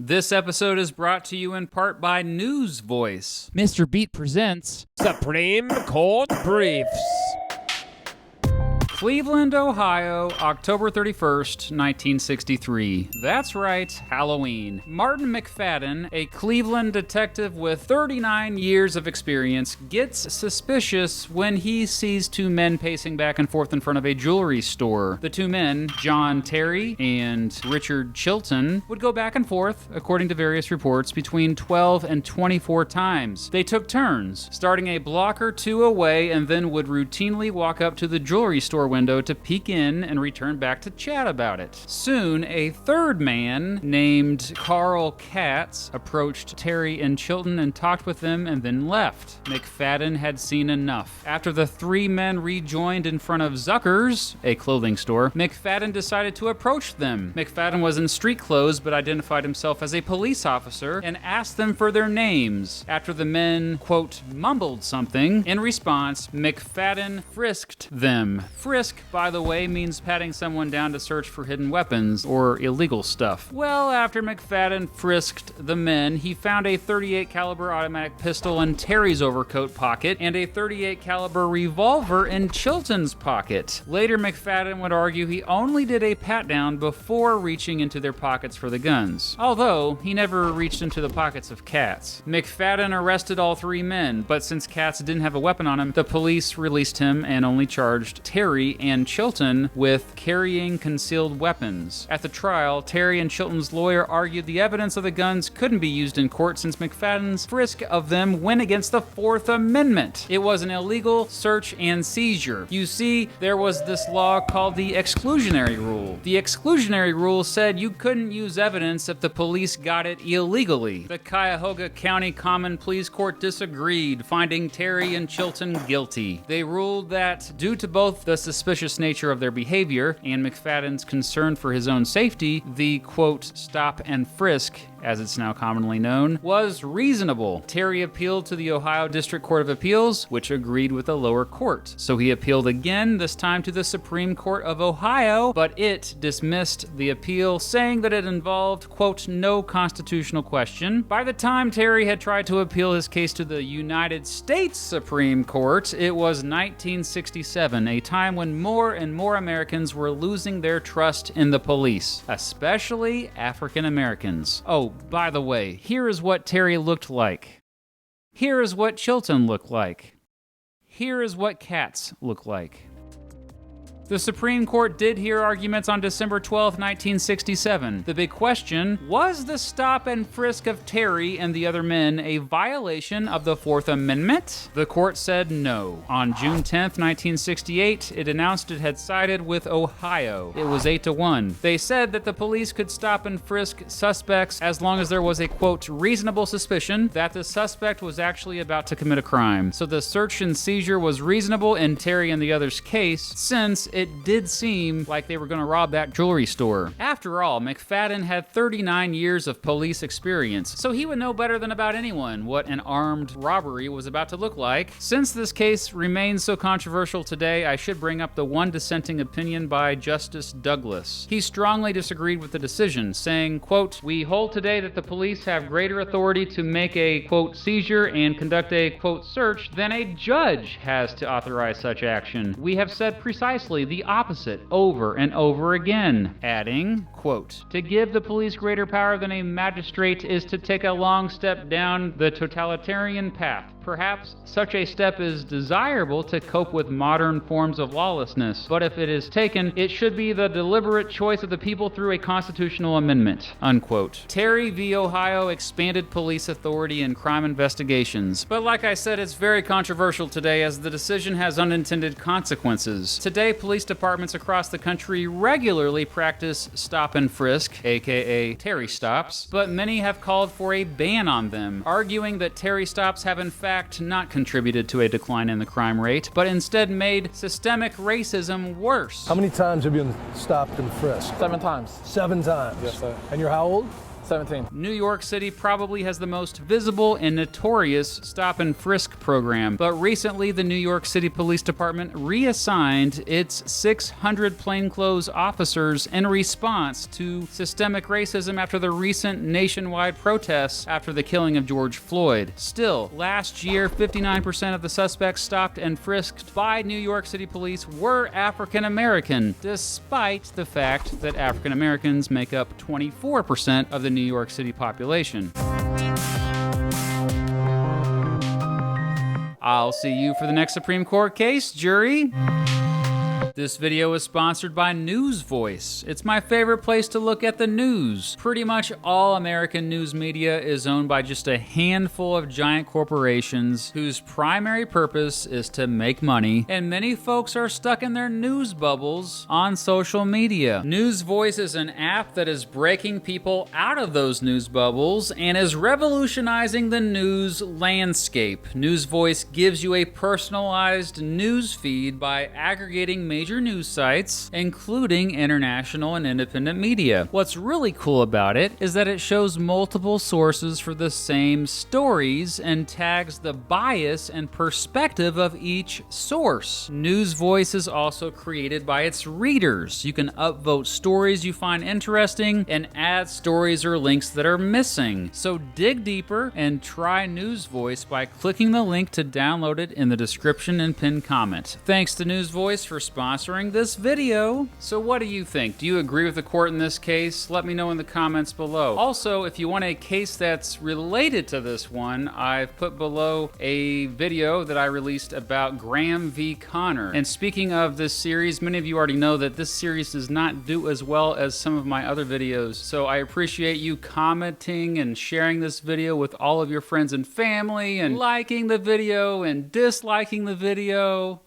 This episode is brought to you in part by News Voice. Mr. Beat presents Supreme Court Briefs. Cleveland, Ohio, October 31st, 1963. That's right, Halloween. Martin McFadden, a Cleveland detective with 39 years of experience, gets suspicious when he sees two men pacing back and forth in front of a jewelry store. The two men, Terry and Richard Chilton, would go back and forth, according to various reports, between 12 and 24 times. They took turns, starting a block or two away, and then would routinely walk up to the jewelry store window to peek in and return back to chat about it. Soon, a third man named Carl Katz approached Terry and Chilton and talked with them and then left. McFadden had seen enough. After the three men rejoined in front of Zucker's, a clothing store, McFadden decided to approach them. McFadden was in street clothes but identified himself as a police officer and asked them for their names. After the men, quote, mumbled something, in response, McFadden frisked them. Frisk, by the way, means patting someone down to search for hidden weapons or illegal stuff. Well, after McFadden frisked the men, he found a .38 caliber automatic pistol in Terry's overcoat pocket and a .38 caliber revolver in Chilton's pocket. Later, McFadden would argue he only did a pat-down before reaching into their pockets for the guns, although he never reached into the pockets of Katz. McFadden arrested all three men, but since Katz didn't have a weapon on him, the police released him and only charged Terry and Chilton with carrying concealed weapons. At the trial, Terry and Chilton's lawyer argued the evidence of the guns couldn't be used in court since McFadden's frisk of them went against the Fourth Amendment. It was an illegal search and seizure. You see, there was this law called the exclusionary rule. The exclusionary rule said you couldn't use evidence if the police got it illegally. The Cuyahoga County Common Pleas Court disagreed, finding Terry and Chilton guilty. They ruled that due to both the suspicious nature of their behavior and McFadden's concern for his own safety, the, quote, stop and frisk, as it's now commonly known, was reasonable. Terry appealed to the Ohio District Court of Appeals, which agreed with the lower court. So he appealed again, this time to the Supreme Court of Ohio, but it dismissed the appeal, saying that it involved, quote, no constitutional question. By the time Terry had tried to appeal his case to the United States Supreme Court, it was 1967, a time when more and more Americans were losing their trust in the police, especially African Americans. Oh, by the way, here is what Terry looked like. Here is what Chilton looked like. Here is what Katz looked like. The Supreme Court did hear arguments on December 12, 1967. The big question, was the stop and frisk of Terry and the other men a violation of the Fourth Amendment? The court said no. On June 10, 1968, it announced it had sided with Ohio. It was 8-1. They said that the police could stop and frisk suspects as long as there was a, quote, reasonable suspicion that the suspect was actually about to commit a crime. So the search and seizure was reasonable in Terry and the others' case, since it did seem like they were going to rob that jewelry store. After all, McFadden had 39 years of police experience, so he would know better than about anyone what an armed robbery was about to look like. Since this case remains so controversial today, I should bring up the one dissenting opinion by Justice Douglas. He strongly disagreed with the decision, saying, quote, we hold today that the police have greater authority to make a, quote, seizure and conduct a, quote, search than a judge has to authorize such action. We have said precisely the opposite over and over again, adding, quote, to give the police greater power than a magistrate is to take a long step down the totalitarian path. Perhaps such a step is desirable to cope with modern forms of lawlessness, but if it is taken, it should be the deliberate choice of the people through a constitutional amendment, unquote. Terry v. Ohio expanded police authority in crime investigations, but like I said, it's very controversial today as the decision has unintended consequences. Today, police departments across the country regularly practice stop and frisk, aka Terry stops, but many have called for a ban on them, arguing that Terry stops have in fact not contributed to a decline in the crime rate, but instead made systemic racism worse. How many times have you been stopped and frisked? 7 times. 7 times? Yes, sir. And you're how old? 17. New York City probably has the most visible and notorious stop-and-frisk program, but recently the New York City Police Department reassigned its 600 plainclothes officers in response to systemic racism after the recent nationwide protests after the killing of George Floyd. Still, last year, 59% of the suspects stopped and frisked by New York City police were African American, despite the fact that African Americans make up 24% of the New York City population. I'll see you for the next Supreme Court case, jury. This video is sponsored by News Voice. It's my favorite place to look at the news. Pretty much all American news media is owned by just a handful of giant corporations whose primary purpose is to make money, and many folks are stuck in their news bubbles on social media. News Voice is an app that is breaking people out of those news bubbles and is revolutionizing the news landscape. News Voice gives you a personalized news feed by aggregating major news sites, including international and independent media. What's really cool about it is that it shows multiple sources for the same stories and tags the bias and perspective of each source. News Voice is also created by its readers. You can upvote stories you find interesting and add stories or links that are missing. So dig deeper and try News Voice by clicking the link to download it in the description and pinned comment. Thanks to News Voice for sponsoring this video. So what do you think? Do you agree with the court in this case? Let me know in the comments below. Also, if you want a case that's related to this one, I've put below a video that I released about Graham v. Connor. And speaking of this series, many of you already know that this series does not do as well as some of my other videos. So I appreciate you commenting and sharing this video with all of your friends and family and liking the video and disliking the video.